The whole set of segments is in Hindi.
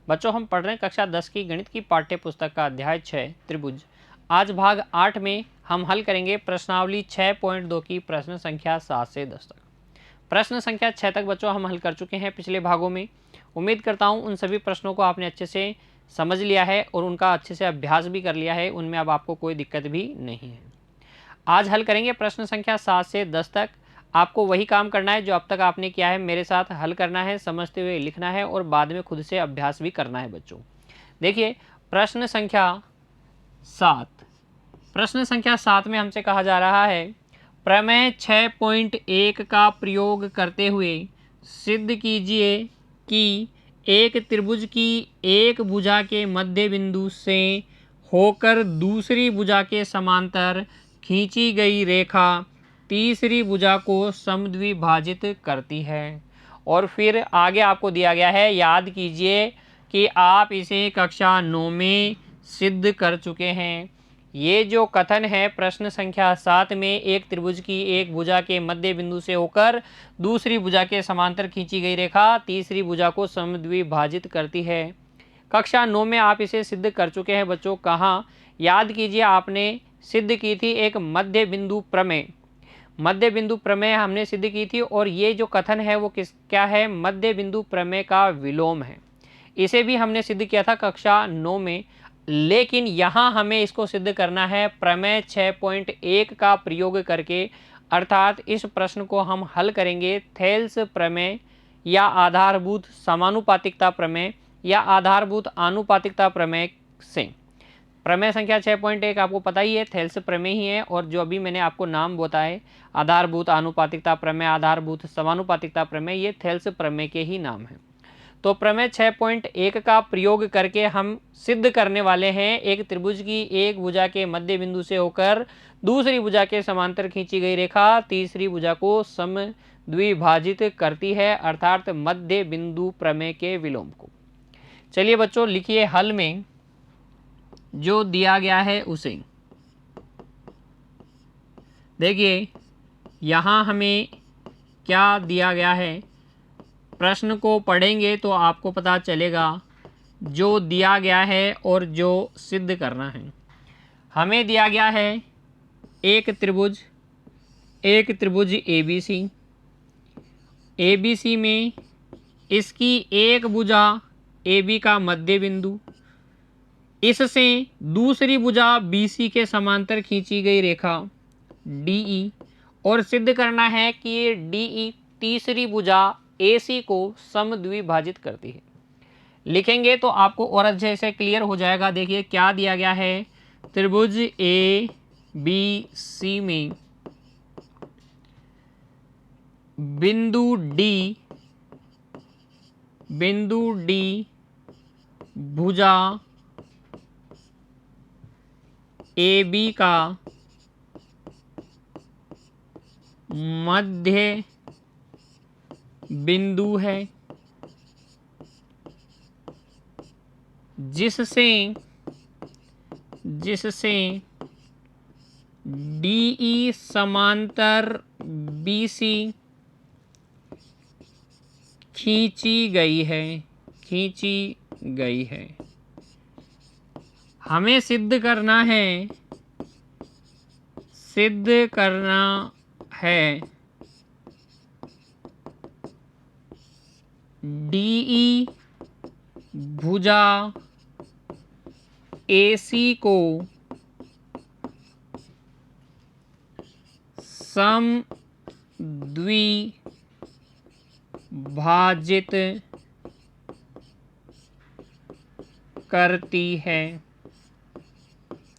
बच्चों हम पढ़ रहे हैं कक्षा 10 की गणित की पाठ्य पुस्तक का अध्याय 6 त्रिभुज। आज भाग 8 में हम हल करेंगे प्रश्नावली 6.2 की प्रश्न संख्या 7 से 10 तक। प्रश्न संख्या 6 तक बच्चों हम हल कर चुके हैं पिछले भागों में। उम्मीद करता हूँ उन सभी प्रश्नों को आपने अच्छे से समझ लिया है और उनका अच्छे से अभ्यास भी कर लिया है, उनमें अब आपको कोई दिक्कत भी नहीं है। आज हल करेंगे प्रश्न संख्या 7 से 10 तक। आपको वही काम करना है जो अब तक आपने किया है, मेरे साथ हल करना है, समझते हुए लिखना है और बाद में खुद से अभ्यास भी करना है बच्चों। देखिए प्रश्न संख्या 7। प्रश्न संख्या 7 में हमसे कहा जा रहा है प्रमेय 6.1 का प्रयोग करते हुए सिद्ध कीजिए कि एक त्रिभुज की एक भुजा के मध्य बिंदु से होकर दूसरी भुजा के समांतर खींची गई रेखा तीसरी भुजा को समद्विभाजित करती है। और फिर आगे आपको दिया गया है, याद कीजिए कि आप इसे कक्षा 9 में सिद्ध कर चुके हैं। ये जो कथन है प्रश्न संख्या 7 में, एक त्रिभुज की एक भुजा के मध्य बिंदु से होकर दूसरी भुजा के समांतर खींची गई रेखा तीसरी भुजा को समद्विभाजित करती है। कक्षा 9 में आप इसे सिद्ध कर चुके हैं बच्चों। कहाँ? याद कीजिए, आपने सिद्ध की थी एक मध्य बिंदु प्रमेय। मध्य बिंदु प्रमेय हमने सिद्ध की थी और ये जो कथन है वो क्या है? मध्य बिंदु प्रमेय का विलोम है। इसे भी हमने सिद्ध किया था कक्षा 9 में, लेकिन यहाँ हमें इसको सिद्ध करना है प्रमेय 6.1 का प्रयोग करके। अर्थात इस प्रश्न को हम हल करेंगे थेल्स प्रमेय या आधारभूत समानुपातिकता प्रमेय या आधारभूत आनुपातिकता प्रमेय से। प्रमेय संख्या 6.1 आपको पता ही है, थेल्स प्रमेय ही है। और जो अभी मैंने आपको नाम बताए, आधारभूत आनुपातिकता प्रमेय, आधारभूत समानुपातिकता प्रमेय, ये थेल्स प्रमेय के ही नाम हैं। तो प्रमेय 6.1 का प्रयोग करके हम सिद्ध करने वाले हैं एक त्रिभुज की एक भुजा के मध्य बिंदु से होकर दूसरी भुजा के समांतर खींची गई रेखा तीसरी भुजा को समद्विभाजित करती है, अर्थात मध्य बिंदु प्रमेय के विलोम को। चलिए बच्चों लिखिए हल में जो दिया गया है उसे। देखिए यहाँ हमें क्या दिया गया है, प्रश्न को पढ़ेंगे तो आपको पता चलेगा जो दिया गया है और जो सिद्ध करना है। हमें दिया गया है एक त्रिभुज ABC। ABC में इसकी एक भुजा AB का मध्य बिंदु, इससे दूसरी भुजा BC के समांतर खींची गई रेखा DE, और सिद्ध करना है कि ये DE तीसरी भुजा AC को समद्विभाजित करती है। लिखेंगे तो आपको और अच्छे से क्लियर हो जाएगा। देखिए क्या दिया गया है, त्रिभुज ABC में बिंदु D भुजा AB का मध्य बिंदु है, जिससे DE समांतर BC खींची गई है। हमें सिद्ध करना है DE भुजा AC को समद्विभाजित करती है।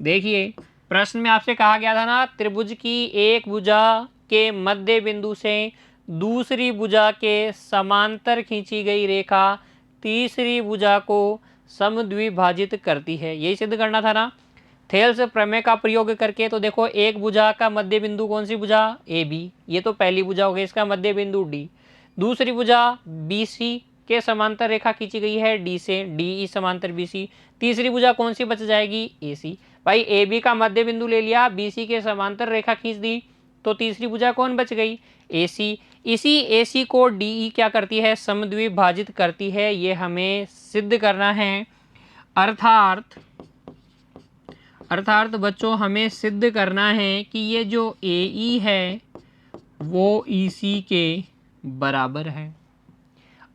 देखिए प्रश्न में आपसे कहा गया था ना, त्रिभुज की एक भुजा के मध्य बिंदु से दूसरी भुजा के समांतर खींची गई रेखा तीसरी भुजा को समद्विभाजित करती है। यही सिद्ध करना था ना थेल्स प्रमेय का प्रयोग करके। तो देखो एक भुजा का मध्य बिंदु कौन सी भुजा? AB, ये तो पहली भुजा हो गई, इसका मध्य बिंदु D। दूसरी भुजा BC के समांतर रेखा खींची गई है D से, DE समांतर BC। तीसरी भुजा कौन सी बच जाएगी? AC। भाई AB का मध्य बिंदु ले लिया, BC के समांतर रेखा खींच दी, तो तीसरी भुजा कौन बच गई, AC। इसी AC को DE क्या करती है, समद्विभाजित करती है। ये हमें सिद्ध करना है। अर्थात बच्चों हमें सिद्ध करना है कि ये जो AE है वो EC के बराबर है।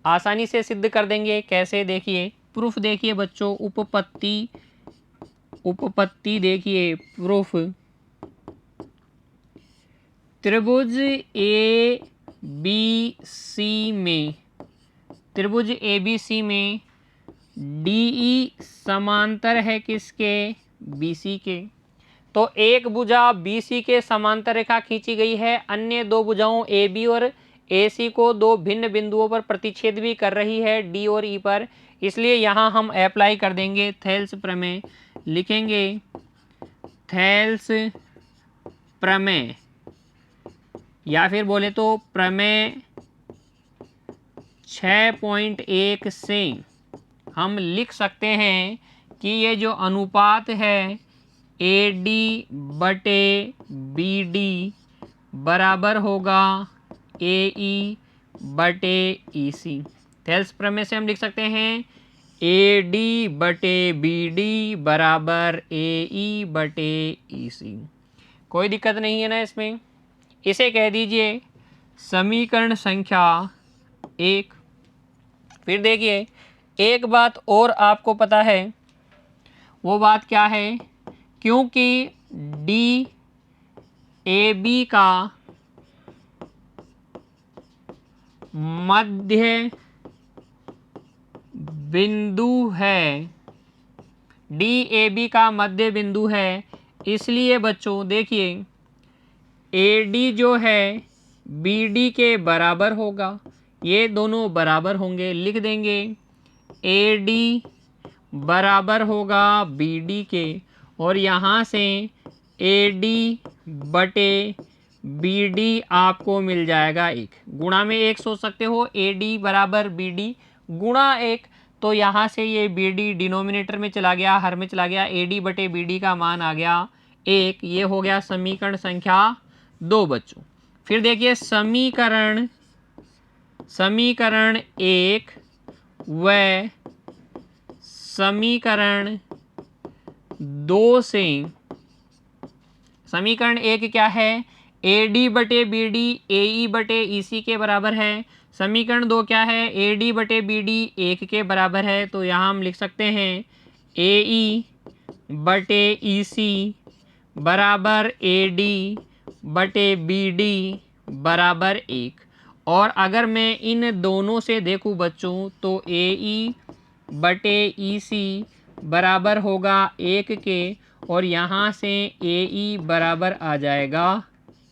आसानी से सिद्ध कर देंगे। कैसे, देखिए प्रूफ देखिए बच्चों, उपपत्ति देखिए, प्रूफ। त्रिभुज ABC में DE समांतर है किसके, BC के। तो एक भुजा BC के समांतर रेखा खींची गई है, अन्य दो भुजाओं AB और AC को दो भिन्न बिंदुओं पर प्रतिच्छेद भी कर रही है, D और E पर। इसलिए यहाँ हम अप्लाई कर देंगे थेल्स प्रमेय, लिखेंगे थेल्स प्रमेय, या फिर बोले तो प्रमेय 6.1 से हम लिख सकते हैं कि ये जो अनुपात है AD बटे BD बराबर होगा AE बटे EC। थेल्स प्रमेय से हम लिख सकते हैं AD बटे BD बराबर AE बटे EC। कोई दिक्कत नहीं है ना इसमें। इसे कह दीजिए समीकरण संख्या 1। फिर देखिए एक बात और आपको पता है, वो बात क्या है, क्योंकि DAB का मध्य बिंदु है, DAB का मध्य बिंदु है, इसलिए बच्चों देखिए AD जो है BD के बराबर होगा। ये दोनों बराबर होंगे, लिख देंगे AD बराबर होगा BD के, और यहाँ से AD बटे BD आपको मिल जाएगा 1। गुणा में 1 सोच सकते हो, AD बराबर BD गुणा 1, तो यहाँ से ये BD डिनोमिनेटर में चला गया, हर में चला गया, AD बटे BD का मान आ गया 1। ये हो गया समीकरण संख्या 2 बच्चों। फिर देखिए समीकरण 1 व समीकरण 2 से, समीकरण 1 क्या है, AD बटे BD AE बटे EC के बराबर है। समीकरण 2 क्या है, AD बटे BD 1 के बराबर है। तो यहाँ हम लिख सकते हैं AE बटे EC बराबर AD बटे BD बराबर 1। और अगर मैं इन दोनों से देखूं बच्चों तो AE बटे EC बराबर होगा 1 के, और यहाँ से AE बराबर आ जाएगा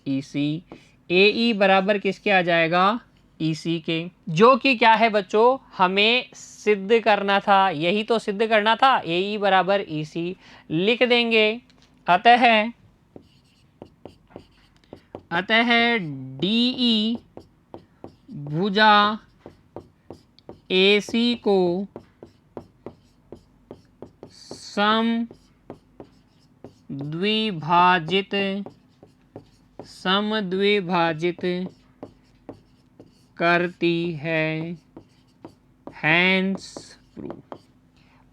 EC। AE बराबर किसके आ जाएगा, EC के, जो कि क्या है बच्चों हमें सिद्ध करना था। यही तो सिद्ध करना था, AE बराबर EC लिख देंगे। अतः DE भुजा AC को समद्विभाजित करती है। Hence proof.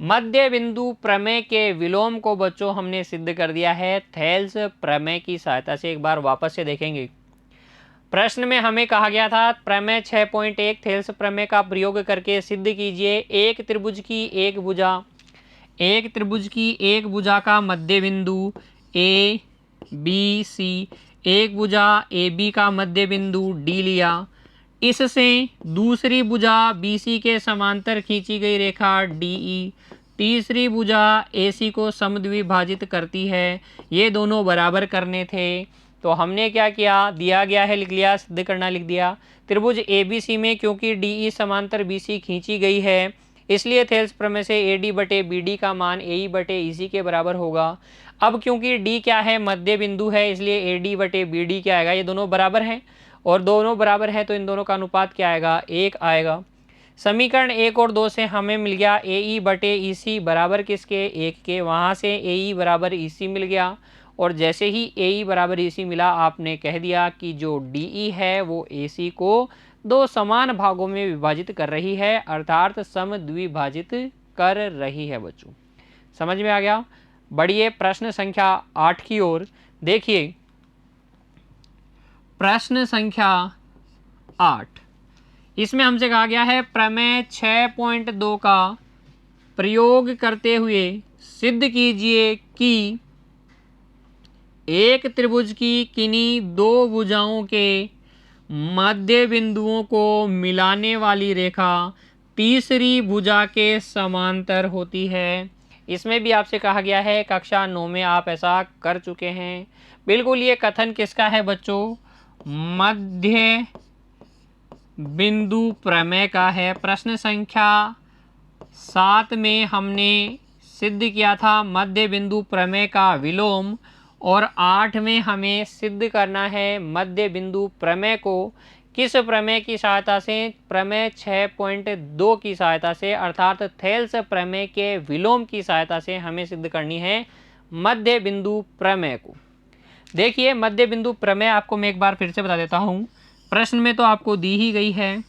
मध्य बिंदु प्रमेय के विलोम को बच्चों हमने सिद्ध कर दिया है थेल्स प्रमेय की सहायता से। एक बार वापस से देखेंगे। प्रश्न में हमें कहा गया था प्रमेय 6.1 थेल्स प्रमेय का प्रयोग करके सिद्ध कीजिए एक त्रिभुज की एक भुजा का मध्य बिंदु ABC, एक भुजा AB का मध्य बिंदु D लिया, इससे दूसरी भुजा BC के समांतर खींची गई रेखा DE तीसरी भुजा AC को समद्विभाजित करती है। ये दोनों बराबर करने थे, तो हमने क्या किया, दिया गया है लिख लिया, सिद्ध करना लिख दिया। त्रिभुज ABC में क्योंकि DE समांतर BC खींची गई है, इसलिए थेल्स प्रमेय से AD बटे BD का मान AE बटे EC के बराबर होगा। अब क्योंकि D क्या है, मध्य बिंदु है, इसलिए AD बटे BD क्या आएगा, ये दोनों बराबर हैं, और दोनों बराबर है तो इन दोनों का अनुपात क्या आएगा, 1 आएगा। समीकरण 1 और 2 से हमें मिल गया AE बटे EC बराबर किसके, 1 के, वहाँ से AE बराबर EC मिल गया, और जैसे ही AE बराबर EC मिला, आपने कह दिया कि जो DE है वो AC को दो समान भागों में विभाजित कर रही है, अर्थात समद्विभाजित कर रही है। बच्चों समझ में आ गया? बढ़िए प्रश्न संख्या 8 की ओर। देखिए प्रश्न संख्या 8, इसमें हमसे कहा गया है प्रमेय 6.2 का प्रयोग करते हुए सिद्ध कीजिए कि एक त्रिभुज की किन्हीं दो भुजाओं के मध्य बिंदुओं को मिलाने वाली रेखा तीसरी भुजा के समांतर होती है। इसमें भी आपसे कहा गया है, कक्षा 9 में आप ऐसा कर चुके हैं। बिल्कुल ये कथन किसका है बच्चों? मध्य बिंदु प्रमेय का है। प्रश्न संख्या 7 में हमने सिद्ध किया था मध्य बिंदु प्रमेय का विलोम, और 8 में हमें सिद्ध करना है मध्य बिंदु प्रमेय को किस प्रमेय की सहायता से? प्रमेय 6.2 की सहायता से, अर्थात थेल्स प्रमेय के विलोम की सहायता से हमें सिद्ध करनी है मध्य बिंदु प्रमेय को। देखिए मध्य बिंदु प्रमेय आपको मैं एक बार फिर से बता देता हूँ, प्रश्न में तो आपको दी ही गई है।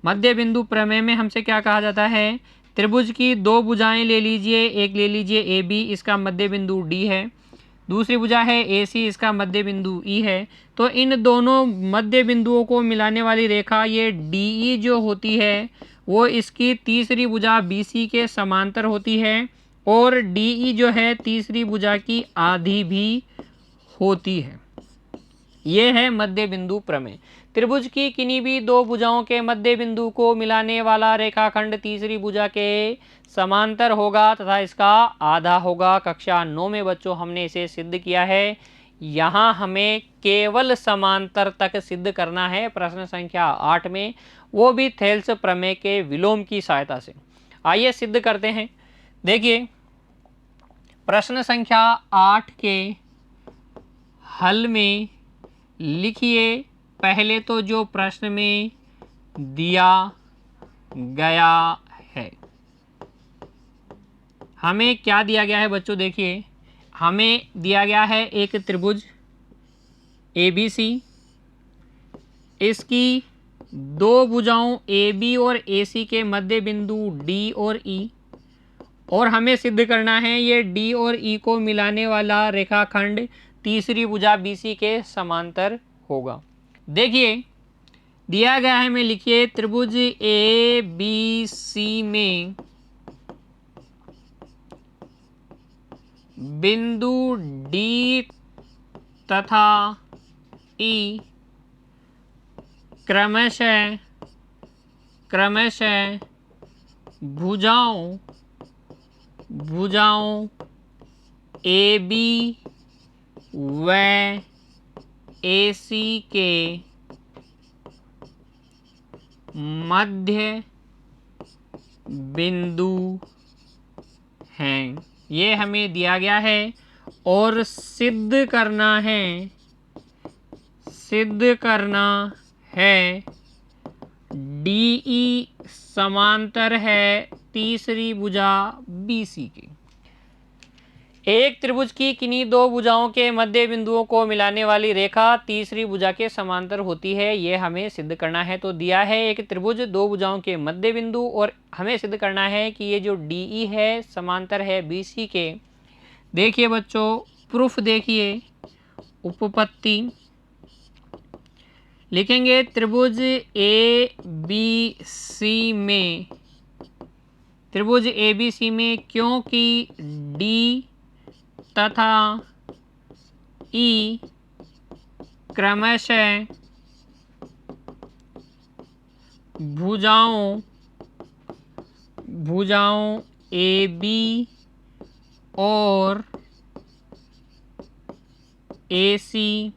मध्य बिंदु प्रमेय में हमसे क्या कहा जाता है? त्रिभुज की दो भुजाएं ले लीजिए, एक ले लीजिए AB, इसका मध्य बिंदु D है, दूसरी भुजा है AC, इसका मध्य बिंदु E है। तो इन दोनों मध्य बिंदुओं को मिलाने वाली रेखा ये DE जो होती है वो इसकी तीसरी भुजा BC के समांतर होती है, और DE जो है तीसरी भुजा की आधी भी होती है। ये है मध्य बिंदु प्रमेय। त्रिभुज की किन्हीं भी दो भुजाओं के मध्य बिंदु को मिलाने वाला रेखाखंड तीसरी भुजा के समांतर होगा तथा इसका आधा होगा। कक्षा 9 में बच्चों हमने इसे सिद्ध किया है। यहाँ हमें केवल समांतर तक सिद्ध करना है प्रश्न संख्या 8 में, वो भी थेल्स प्रमेय के विलोम की सहायता से। आइए सिद्ध करते हैं। देखिए प्रश्न संख्या 8 के हल में लिखिए पहले तो जो प्रश्न में दिया गया है। हमें क्या दिया गया है बच्चों? देखिए हमें दिया गया है एक त्रिभुज ABC, इसकी दो भुजाओं AB और AC के मध्य बिंदु D और E, और हमें सिद्ध करना है ये D और E को मिलाने वाला रेखाखंड तीसरी भुजा BC के समांतर होगा। देखिए दिया गया है, में लिखिए त्रिभुज ABC में बिंदु D तथा E क्रमशः भुजाओं AB व AC के मध्य बिंदु हैं। ये हमें दिया गया है और सिद्ध करना है DE समांतर है तीसरी भुजा BC की। एक त्रिभुज की किन्हीं दो भुजाओं के मध्य बिंदुओं को मिलाने वाली रेखा तीसरी भुजा के समांतर होती है, ये हमें सिद्ध करना है। तो दिया है एक त्रिभुज दो भुजाओं के मध्य बिंदु, और हमें सिद्ध करना है कि ये जो DE है समांतर है BC के। देखिए बच्चों प्रूफ देखिए, उपपत्ति लिखेंगे त्रिभुज ABC में क्योंकि D तथा E क्रमशः भुजाओं AB और AC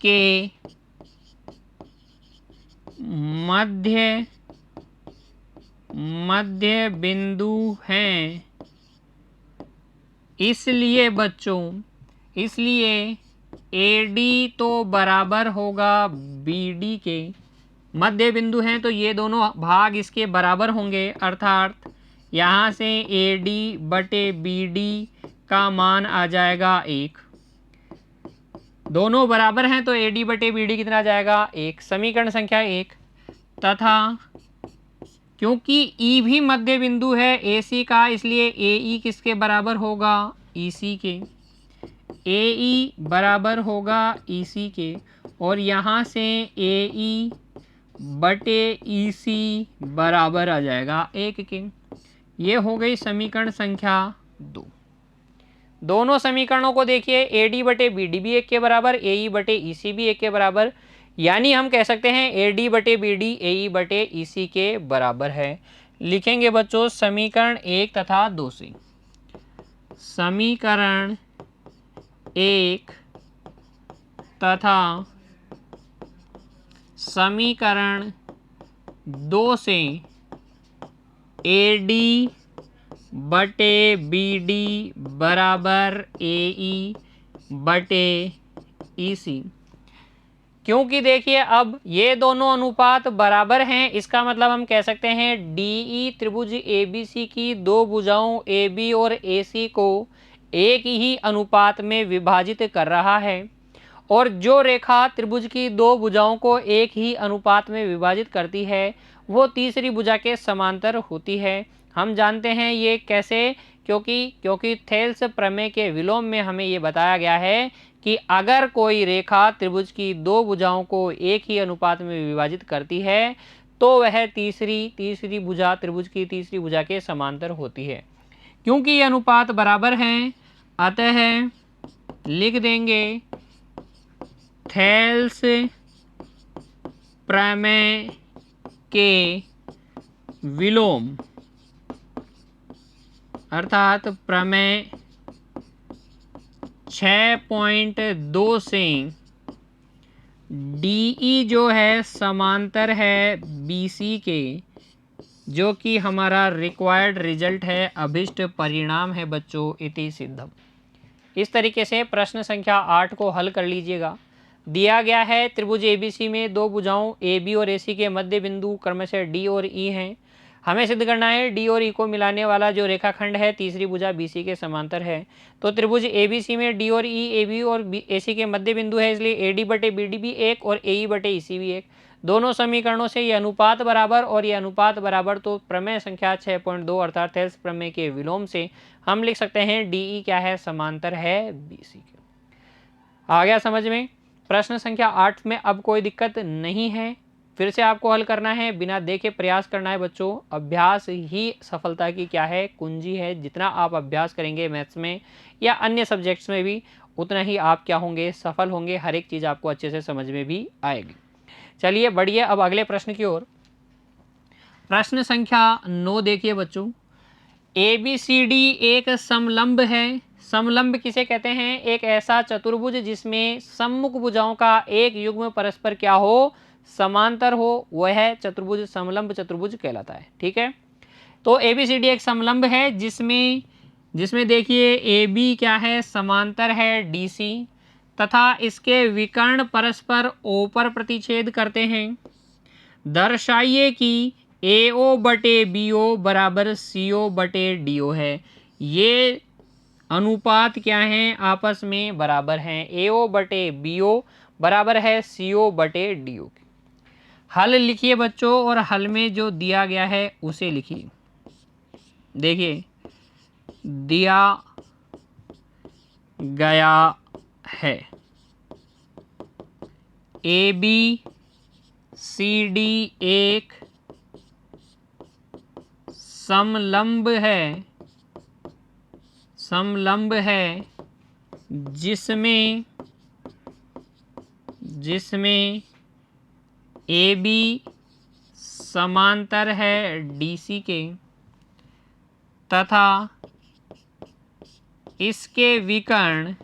के मध्य बिंदु हैं। इसलिए बच्चों AD तो बराबर होगा BD के। मध्य बिंदु हैं तो ये दोनों भाग इसके बराबर होंगे, अर्थात यहाँ से AD बटे BD का मान आ जाएगा 1। दोनों बराबर हैं तो AD बटे BD कितना आ जाएगा 1, समीकरण संख्या 1। तथा क्योंकि E भी मध्य बिंदु है AC का, इसलिए AE किसके बराबर होगा EC के। AE बराबर होगा EC के और यहाँ से AE बटे EC बराबर आ जाएगा 1 के। ये हो गई समीकरण संख्या 2। दोनों समीकरणों को देखिए, AD बटे BD भी 1 के बराबर, AE बटे EC भी 1 के बराबर, यानी हम कह सकते हैं AD बटे BD AE बटे EC के बराबर है। लिखेंगे बच्चों समीकरण 1 तथा 2 से। समीकरण 1 तथा समीकरण 2 से AD बटे BD बराबर AE बटे EC। क्योंकि देखिए अब ये दोनों अनुपात बराबर हैं, इसका मतलब हम कह सकते हैं DE त्रिभुज ABC की दो भुजाओं AB और AC को एक ही अनुपात में विभाजित कर रहा है, और जो रेखा त्रिभुज की दो भुजाओं को एक ही अनुपात में विभाजित करती है वो तीसरी भुजा के समांतर होती है। हम जानते हैं ये कैसे, क्योंकि थेल्स प्रमेय के विलोम में हमें ये बताया गया है कि अगर कोई रेखा त्रिभुज की दो भुजाओं को एक ही अनुपात में विभाजित करती है तो वह तीसरी भुजा त्रिभुज की तीसरी भुजा के समांतर होती है। क्योंकि ये अनुपात बराबर हैं, अतः लिख देंगे थेल्स प्रमेय के विलोम अर्थात प्रमेय 6.2 से DE जो है समांतर है BC के, जो कि हमारा रिक्वायर्ड रिजल्ट है, अभिष्ट परिणाम है बच्चों, इति सिद्धम। इस तरीके से प्रश्न संख्या 8 को हल कर लीजिएगा। दिया गया है त्रिभुज ABC में दो भुजाओं AB और AC के मध्य बिंदु क्रमशः D और E हैं। हमें सिद्ध करना है D और E को मिलाने वाला जो रेखाखंड है तीसरी भुजा BC के समांतर है। तो त्रिभुज ABC में D और E AB और AC के मध्य बिंदु है, इसलिए AD बटे BD भी 1 और AE बटे EC भी 1। दोनों समीकरणों से ये अनुपात बराबर और ये अनुपात बराबर, तो प्रमेय संख्या 6.2 अर्थात थेल्स प्रमेय के विलोम से हम लिख सकते हैं DE क्या है, समांतर है BC के। आ गया समझ में। प्रश्न संख्या 8 में अब कोई दिक्कत नहीं है, फिर से आपको हल करना है, बिना देखे प्रयास करना है बच्चों। अभ्यास ही सफलता की क्या है, कुंजी है। जितना आप अभ्यास करेंगे मैथ्स में या अन्य सब्जेक्ट्स में भी, उतना ही आप क्या होंगे, सफल होंगे। हर एक चीज़ आपको अच्छे से समझ में भी आएगी। चलिए बढ़िए अब अगले प्रश्न की ओर। प्रश्न संख्या 9 देखिए बच्चों। ABCD एक समलंब है। समलंब किसे कहते हैं, एक ऐसा चतुर्भुज जिसमें सम्मुख भुजाओं का एक युग्म परस्पर क्या हो, समांतर हो, वह चतुर्भुज समलंब चतुर्भुज कहलाता है। ठीक है, तो ABCD एक समलंब है जिसमें देखिए AB क्या है, समांतर है DC, तथा इसके विकर्ण परस्पर O पर प्रतिच्छेद करते हैं। दर्शाइए कि AO बटे BO बराबर CO बटे DO है। ये अनुपात क्या हैं, आपस में बराबर हैं। AO बटे BO बराबर है CO बटे DO के। हल लिखिए बच्चों, और हल में जो दिया गया है उसे लिखिए। देखिए दिया गया है ABCD एक समलंब है जिसमें AB समांतर है DC के, तथा इसके विकर्ण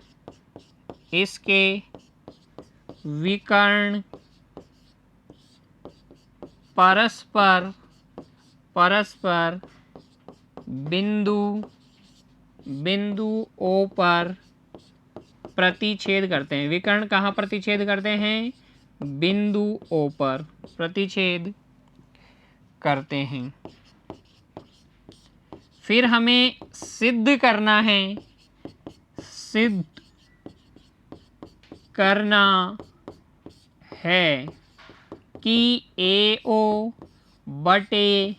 परस्पर बिंदु O पर प्रतिच्छेद करते हैं। विकर्ण कहाँ प्रतिच्छेद करते हैं, बिंदु O पर प्रतिच्छेद करते हैं। फिर हमें सिद्ध करना है सिद्ध करना है कि AO बटे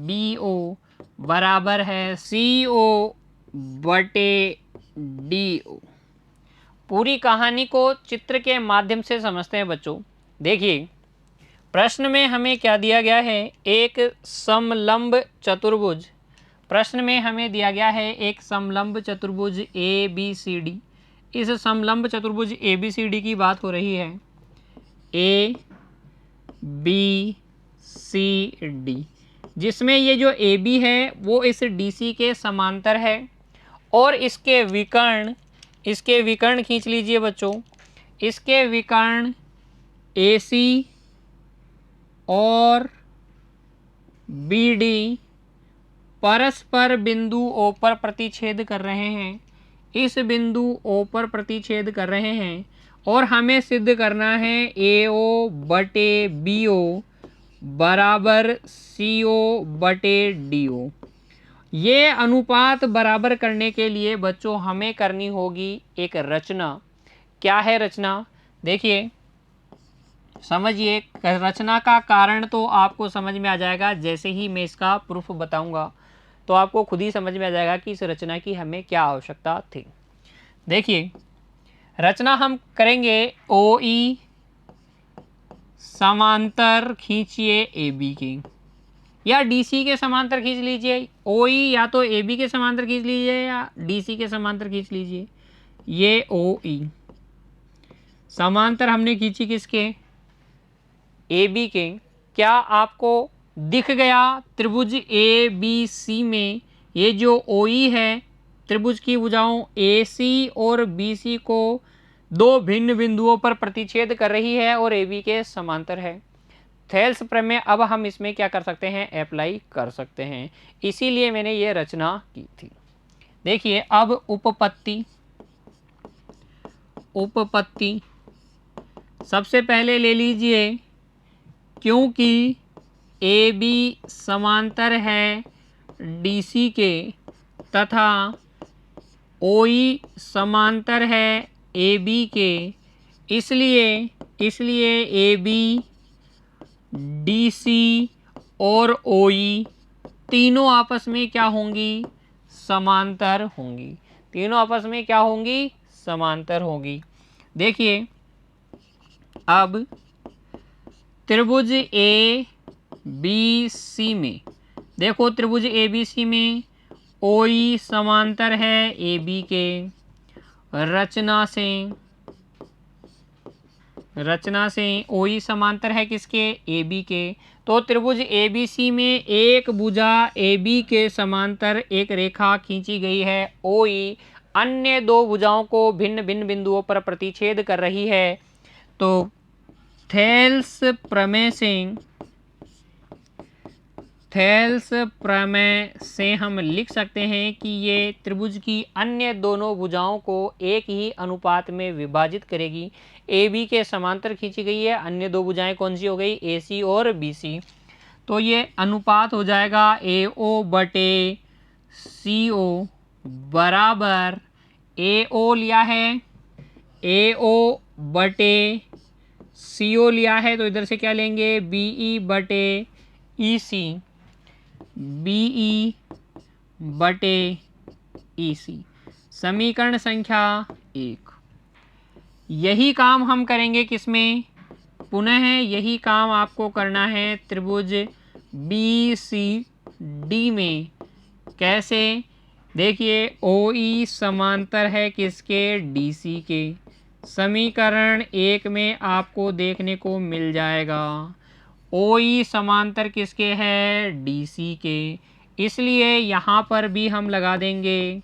BO बराबर है CO बटे DO। पूरी कहानी को चित्र के माध्यम से समझते हैं बच्चों। देखिए प्रश्न में हमें क्या दिया गया है, एक समलंब चतुर्भुज। प्रश्न में हमें दिया गया है एक समलंब चतुर्भुज ABCD। इस समलंब चतुर्भुज ABCD की बात हो रही है, ABCD, जिसमें ये जो AB है वो इस DC के समांतर है और इसके विकर्ण खींच लीजिए बच्चों। इसके विकर्ण AC और BD परस्पर बिंदु O पर प्रतिच्छेद कर रहे हैं। इस बिंदु O पर प्रतिच्छेद कर रहे हैं और हमें सिद्ध करना है AO बटे BO बराबर CO बटे DO। ये अनुपात बराबर करने के लिए बच्चों हमें करनी होगी एक रचना। क्या है रचना? देखिए समझिए, रचना का कारण तो आपको समझ में आ जाएगा जैसे ही मैं इसका प्रूफ बताऊंगा, तो आपको खुद ही समझ में आ जाएगा कि इस रचना की हमें क्या आवश्यकता थी। देखिए रचना हम करेंगे, OE समांतर खींचिए AB की, या DC के समांतर खींच लीजिए। OE या तो AB के समांतर खींच लीजिए या DC के समांतर खींच लीजिए। ये OE समांतर हमने खींची किसके? AB के। क्या आपको दिख गया त्रिभुज ABC में ये जो OE है त्रिभुज की भुजाओं AC और BC को दो भिन्न बिंदुओं पर प्रतिच्छेद कर रही है और AB के समांतर है। थेल्स प्रमेय अब हम इसमें क्या कर सकते हैं, अप्लाई कर सकते हैं, इसीलिए मैंने ये रचना की थी। देखिए अब उपपत्ति सबसे पहले ले लीजिए, क्योंकि AB समांतर है DC के तथा OE समांतर है AB के, इसलिए AB DC और OE तीनों आपस में क्या होंगी, समांतर होंगी। तीनों आपस में क्या होंगी, समांतर होंगी। देखिए अब त्रिभुज ABC में, देखो त्रिभुज ABC में OE समांतर है AB के। रचना से OE समांतर है किसके, AB के। तो त्रिभुज ABC में एक भुजा AB के समांतर एक रेखा खींची गई है OE, अन्य दो भुजाओं को भिन्न भिन्न बिंदुओं पर प्रतिच्छेद कर रही है। तो थेल्स प्रमेय से हम लिख सकते हैं कि ये त्रिभुज की अन्य दोनों भुजाओं को एक ही अनुपात में विभाजित करेगी। AB के समांतर खींची गई है, अन्य दो भुजाएं कौन सी हो गई, AC और BC। तो ये अनुपात हो जाएगा AO बटे CO बराबर, AO लिया है, AO बटे CO लिया है, तो इधर से क्या लेंगे, BE बटे EC, BE बटे EC। समीकरण संख्या 1। यही काम हम करेंगे किसमें, पुनः यही काम आपको करना है त्रिभुज BCD में। कैसे, देखिए OE समांतर है किसके, DC के। समीकरण 1 में आपको देखने को मिल जाएगा OE समांतर किसके है, DC के, इसलिए यहाँ पर भी हम लगा देंगे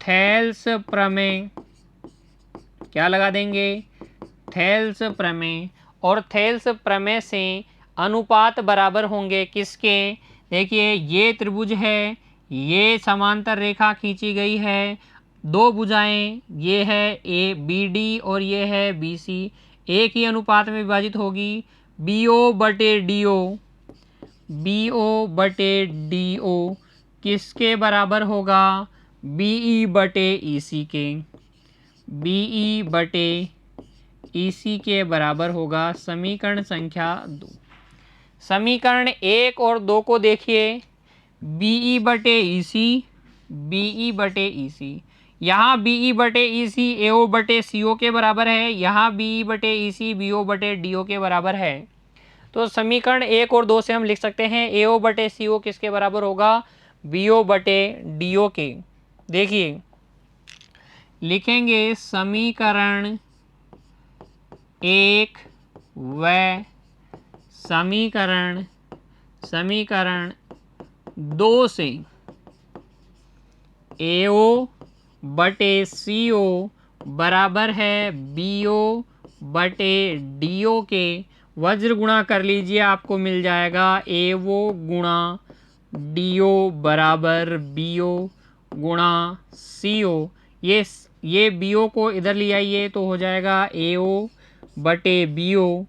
थेल्स प्रमेय। क्या लगा देंगे, थेल्स प्रमेय। और थेल्स प्रमेय से अनुपात बराबर होंगे किसके, देखिए ये त्रिभुज है, ये समांतर रेखा खींची गई है, दो भुजाएं ये है ABD और ये है BC, एक ही अनुपात में विभाजित होगी। BO बटे DO किसके बराबर होगा, बीई बटे ईसी के, बीई बटे ईसी के बराबर होगा समीकरण संख्या 2। समीकरण 1 और 2 को देखिए, बीई बटे ईसी, बीई बटे ईसी, यहाँ बीई बटे ईसी एओ बटे सीओ के बराबर है, यहाँ बीई बटे ईसी बीओ बटे डीओ के बराबर है। तो समीकरण 1 और 2 से हम लिख सकते हैं एओ बटे सीओ किसके बराबर होगा, बीओ बटे डीओ के। देखिए लिखेंगे समीकरण 1 व समीकरण 2 से एओ बटे सीओ बराबर है बीओ बटे डीओ के। वज्र गुणा कर लीजिए, आपको मिल जाएगा एओ गुणा डीओ बराबर बीओ गुणा सीओ। ये बीओ को इधर ले आइए तो हो जाएगा एओ बटे बीओ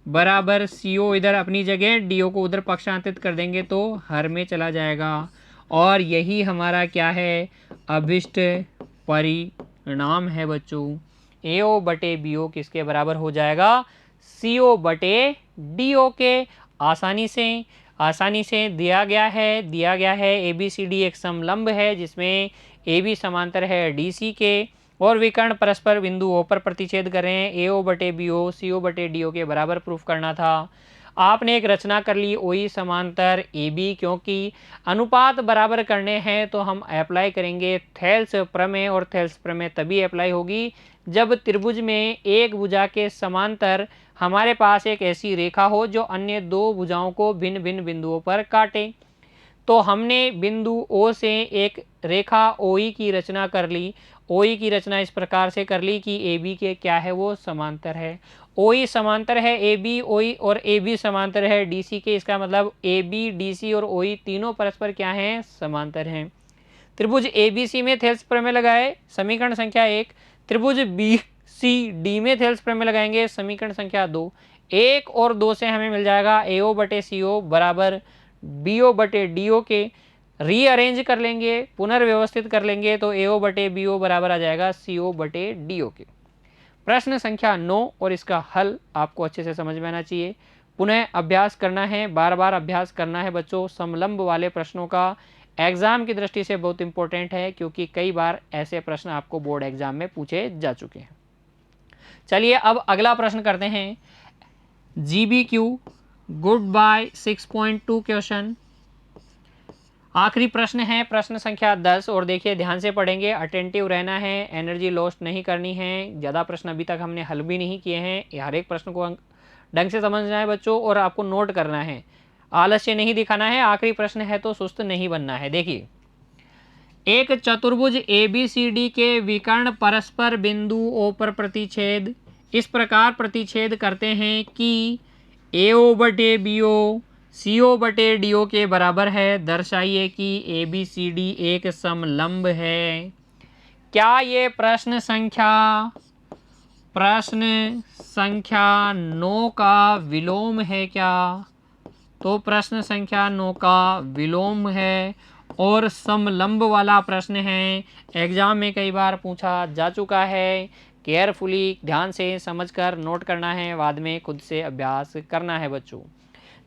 बराबर सीओ इधर अपनी जगह, डीओ को उधर पक्षांतरित कर देंगे तो हर में चला जाएगा। और यही हमारा क्या है, अभिष्ट परिणाम है बच्चों। एओ बटे बीओ किसके बराबर हो जाएगा, सीओ बटे डीओ के। आसानी से दिया गया है ए बी सी डी एक समलंब है जिसमें ए बी समांतर है डी सी के और विकर्ण परस्पर बिंदु ओ पर प्रतिच्छेद कर रहे हैं। एओ बटे बीओ सीओ बटे डीओ के बराबर प्रूफ करना था। आपने एक रचना कर ली ओई समांतर ए बी, क्योंकि अनुपात बराबर करने हैं तो हम अप्लाई करेंगे थेल्स प्रमेय, और थेल्स प्रमेय तभी अप्लाई होगी जब त्रिभुज में एक भुजा के समांतर हमारे पास एक ऐसी रेखा हो जो अन्य दो भुजाओं को भिन्न भिन्न बिंदुओं पर काटे। तो हमने बिंदु ओ से एक रेखा ओई की रचना कर ली। ओई की रचना इस प्रकार से कर ली कि ए बी के क्या है, वो समांतर है। ओई समांतर है ए बी ओई और ए बी समांतर है डी सी के। इसका मतलब ए बी डी सी और ओई तीनों परस्पर क्या हैं, समांतर हैं। त्रिभुज ए बी सी में थेल्स प्रमेय लगाए, समीकरण संख्या 1। त्रिभुज बी सी डी में थेल्स प्रमेय लगाएंगे, समीकरण संख्या 2। 1 और 2 से हमें मिल जाएगा एओ बटे सीओ बराबर बीओ बटे डीओ के। रीअरेंज कर लेंगे, पुनर्व्यवस्थित कर लेंगे तो एओ बटे बीओ बराबर आ जाएगा सीओ बटे डीओ के। प्रश्न संख्या 9 और इसका हल आपको अच्छे से समझ में आना चाहिए। पुनः अभ्यास करना है, बार बार अभ्यास करना है बच्चों। समलंब वाले प्रश्नों का एग्जाम की दृष्टि से बहुत इंपॉर्टेंट है, क्योंकि कई बार ऐसे प्रश्न आपको बोर्ड एग्जाम में पूछे जा चुके हैं। चलिए अब अगला प्रश्न करते हैं। GBQ goodbye 6.2 question. आखिरी प्रश्न है, प्रश्न संख्या 10। और देखिए ध्यान से पढ़ेंगे, अटेंटिव रहना है, एनर्जी लॉस्ट नहीं करनी है। ज़्यादा प्रश्न अभी तक हमने हल भी नहीं किए हैं, हर एक प्रश्न को ढंग से समझना है बच्चों और आपको नोट करना है, आलस्य नहीं दिखाना है। आखिरी प्रश्न है तो सुस्त नहीं बनना है। देखिए, एक चतुर्भुज ABCD के विकर्ण परस्पर बिंदु O पर प्रतिच्छेद इस प्रकार प्रतिच्छेद करते हैं कि AO बटे BO CO बटे DO के बराबर है। दर्शाइए कि ABCD एक समलंब है। क्या ये प्रश्न संख्या 9 का विलोम है क्या? तो प्रश्न संख्या 9 का विलोम है और समलंब वाला प्रश्न है। एग्जाम में कई बार पूछा जा चुका है। केयरफुली ध्यान से समझकर नोट करना है, बाद में खुद से अभ्यास करना है बच्चों।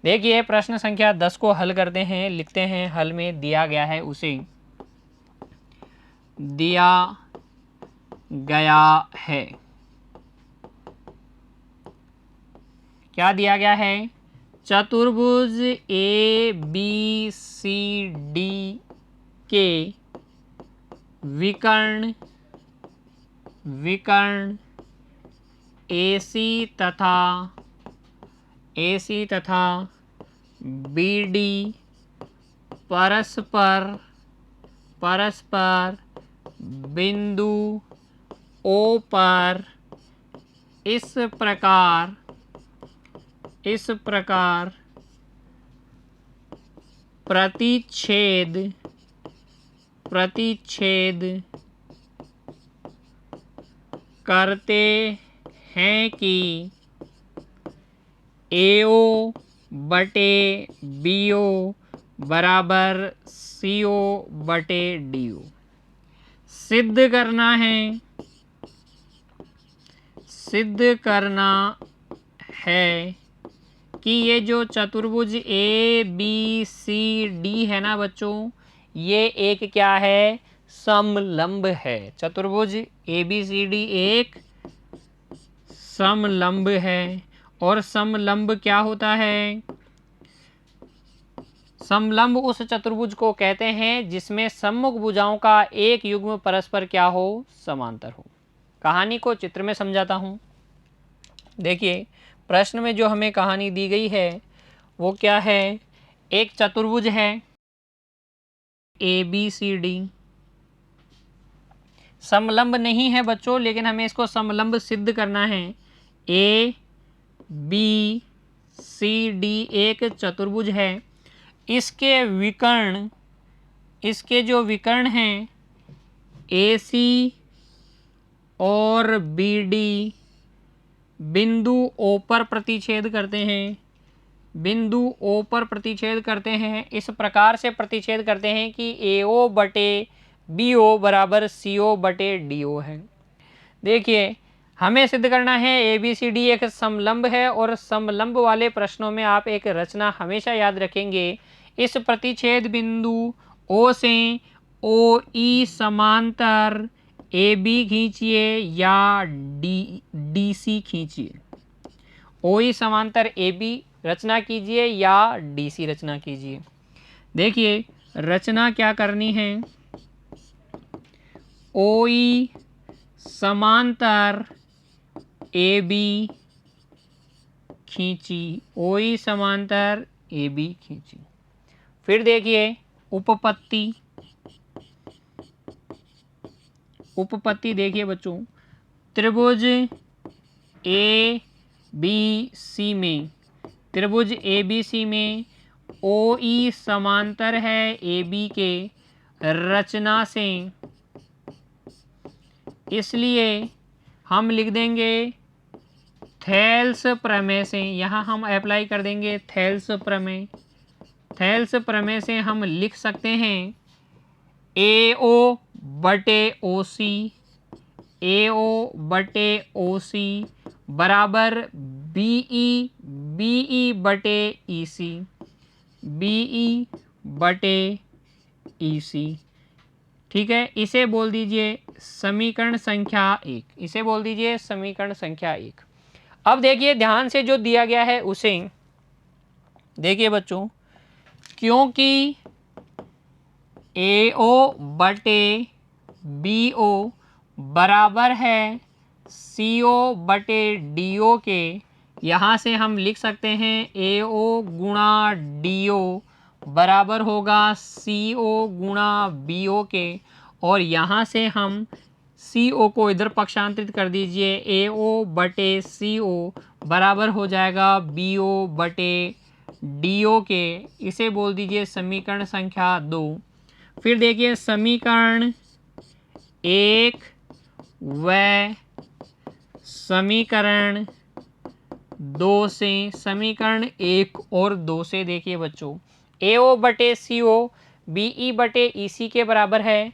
देखिए प्रश्न संख्या 10 को हल करते हैं, लिखते हैं। हल में दिया गया है उसे दिया गया है, क्या दिया गया है? चतुर्भुज ABCD के विकर्ण AC तथा BD परस्पर बिंदु O पर इस प्रकार प्रतिच्छेद करते हैं कि AO बटे BO बराबर CO बटे DO। सिद्ध करना है, सिद्ध करना है कि ये जो चतुर्भुज ए बी सी डी है ना बच्चों, ये एक क्या है, समलंब है। चतुर्भुज ए बी सी डी एक समलंब है। और समलंब क्या होता है, समलंब उस चतुर्भुज को कहते हैं जिसमें सम्मुख भुजाओं का एक युग्म परस्पर क्या हो, समांतर हो। कहानी को चित्र में समझाता हूं। देखिए प्रश्न में जो हमें कहानी दी गई है वो क्या है, एक चतुर्भुज है ए बी सी डी, समलंब नहीं है बच्चों, लेकिन हमें इसको समलंब सिद्ध करना है। ए बी सी डी एक चतुर्भुज है, इसके विकर्ण, इसके जो विकर्ण हैं ए सी और बी डी बिंदु ओ पर प्रतिच्छेद करते हैं, बिंदु ओ पर प्रतिच्छेद करते हैं। इस प्रकार से प्रतिच्छेद करते हैं कि ए ओ बटे बी ओ बराबर सी ओ बटे डी ओ है। देखिए हमें सिद्ध करना है ए बी सी डी एक समलंब है, और समलंब वाले प्रश्नों में आप एक रचना हमेशा याद रखेंगे, इस प्रतिच्छेद बिंदु ओ से ओ ई समांतर ए बी खींचिए या डी सी खींचिए। ओ ई समांतर ए बी रचना कीजिए या डी सी रचना कीजिए। देखिए रचना क्या करनी है, ओ ई समांतर ए बी खींची, ओ ई समांतर ए बी खींची। फिर देखिए उपपत्ति, उपपत्ति देखिए बच्चों, त्रिभुज ए बी सी में, त्रिभुज ए बी सी में ओ ई समांतर है ए बी के रचना से, इसलिए हम लिख देंगे थेल्स प्रमेय से, यहाँ हम अप्लाई कर देंगे थेल्स प्रमेय। थेल्स प्रमेय से हम लिख सकते हैं ए ओ बटे ओ सी, ए ओ बटे ओ सी बराबर बी ई बटे ई सी, बी ई बटे ई सी। ठीक है, इसे बोल दीजिए समीकरण संख्या एक, इसे बोल दीजिए समीकरण संख्या एक। अब देखिए ध्यान से जो दिया गया है उसे देखिए बच्चों, क्योंकि ए ओ बटे बी ओ बराबर है सी ओ बटे डी ओ के, यहाँ से हम लिख सकते हैं ए ओ गुणा डी ओ बराबर होगा सी ओ गुणा बी ओ के, और यहाँ से हम सी ओ को इधर पक्षांतरित कर दीजिए, ए ओ बटे सी ओ बराबर हो जाएगा बी ओ बटे डी ओ के, इसे बोल दीजिए समीकरण संख्या दो। फिर देखिए समीकरण एक व समीकरण दो से, समीकरण एक और दो से देखिए बच्चों, ए ओ बटे सी ओ बी ई बटे ई सी के बराबर है,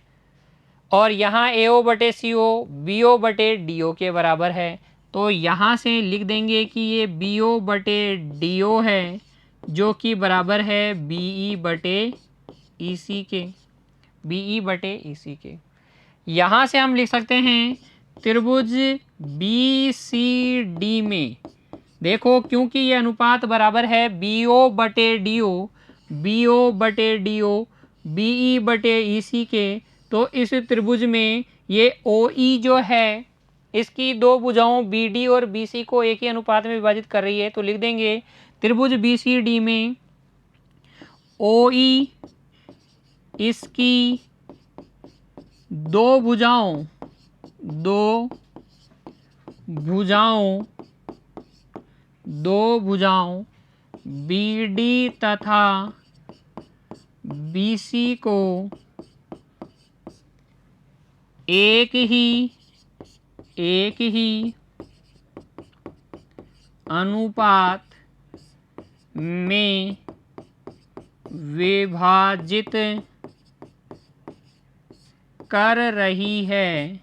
और यहाँ ए ओ बटे सी ओ बी ओ बटे डी ओ के बराबर है। तो यहाँ से लिख देंगे कि ये बी ओ बटे डी ओ है, जो कि बराबर है बी ई बटे ई सी के, बी ई बटे ई सी के। यहाँ से हम लिख सकते हैं त्रिभुज बी सी डी में, देखो क्योंकि ये अनुपात बराबर है बी ओ बटे डी ओ, बी ओ बटे डी ओ बी ई बटे ई सी के, तो इस त्रिभुज में ये ओ ई जो है इसकी दो भुजाओं बी डी और बी सी को एक ही अनुपात में विभाजित कर रही है। तो लिख देंगे त्रिभुज बी सी डी में ओ ई इसकी दो भुजाओं बी डी तथा बी सी को एक ही अनुपात में विभाजित कर रही है।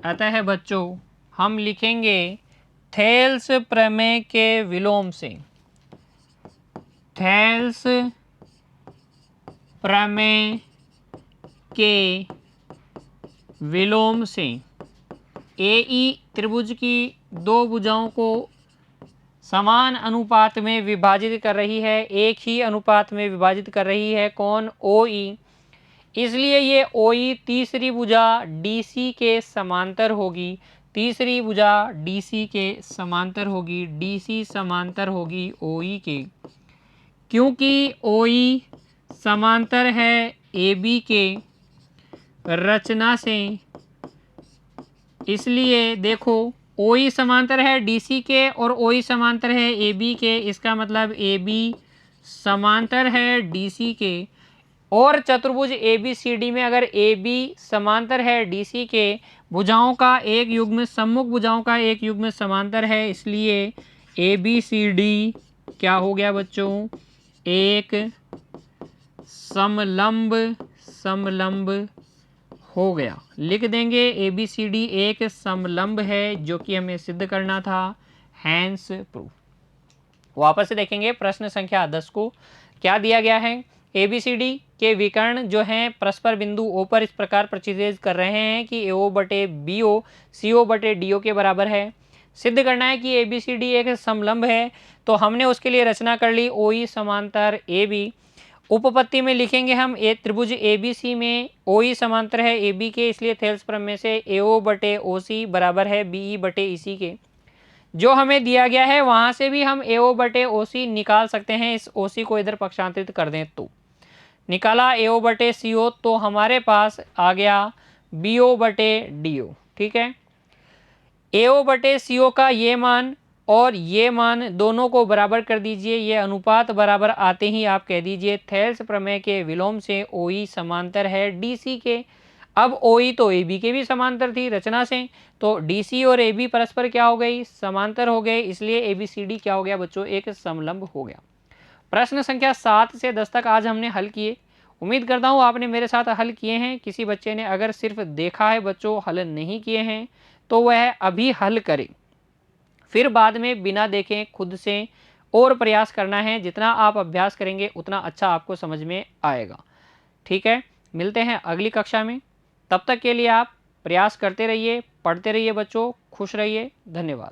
अतः बच्चों हम लिखेंगे थेल्स प्रमेय के विलोम से, थेल्स प्रमेय के विलोम से AE त्रिभुज की दो भुजाओं को समान अनुपात में विभाजित कर रही है, एक ही अनुपात में विभाजित कर रही है। कौन? OE। इसलिए ये OE तीसरी भुजा DC के समांतर होगी, तीसरी भुजा DC के समांतर होगी, DC समांतर होगी OE के, क्योंकि OE समांतर है AB के रचना से। इसलिए देखो OE समांतर है DC के और OE समांतर है AB के, इसका मतलब AB समांतर है DC के। और चतुर्भुज ABCD में अगर AB समांतर है DC के, भुजाओं का एक युग्म, सम्मुख भुजाओं का एक युग्म समांतर है, इसलिए ABCD क्या हो गया बच्चों? एक समलंब हो गया। लिख देंगे ABCD एक समलंब है, जो कि हमें सिद्ध करना था, हैंस प्रूफ। वापस से देखेंगे प्रश्न संख्या 10 को। क्या दिया गया है? ABCD के विकर्ण जो हैं परस्पर बिंदु O पर इस प्रकार प्रतिच्छेद कर रहे हैं कि AO बटे BO CO बटे DO के बराबर है। सिद्ध करना है कि ABCD एक समलंब है, तो हमने उसके लिए रचना कर ली OE समांतर AB। उपपत्ति में लिखेंगे हम त्रिभुज ABC में OE समांतर है AB के, इसलिए थेल्स प्रमेय से AO बटे OC बराबर है BE बटे EC के। जो हमें दिया गया है वहां से भी हम AO बटे OC निकाल सकते हैं। इस OC को इधर पक्षांतरित कर दें तो निकाला AO बटे CO, तो हमारे पास आ गया BO बटे DO। ठीक है, AO बटे CO का ये मान और ये मान दोनों को बराबर कर दीजिए। ये अनुपात बराबर आते ही आप कह दीजिए थेल्स प्रमेय के विलोम से OE समांतर है DC के। अब OE तो AB के भी समांतर थी रचना से, तो DC और AB परस्पर क्या हो गई? समांतर हो गए, इसलिए ABCD क्या हो गया बच्चों? एक समलंब हो गया। प्रश्न संख्या 7 से 10 तक आज हमने हल किए। उम्मीद करता हूँ आपने मेरे साथ हल किए हैं। किसी बच्चे ने अगर सिर्फ देखा है बच्चों, हल नहीं किए हैं, तो वह अभी हल करे, फिर बाद में बिना देखे खुद से और प्रयास करना है। जितना आप अभ्यास करेंगे उतना अच्छा आपको समझ में आएगा। ठीक है, मिलते हैं अगली कक्षा में। तब तक के लिए आप प्रयास करते रहिए, पढ़ते रहिए बच्चों, खुश रहिए। धन्यवाद।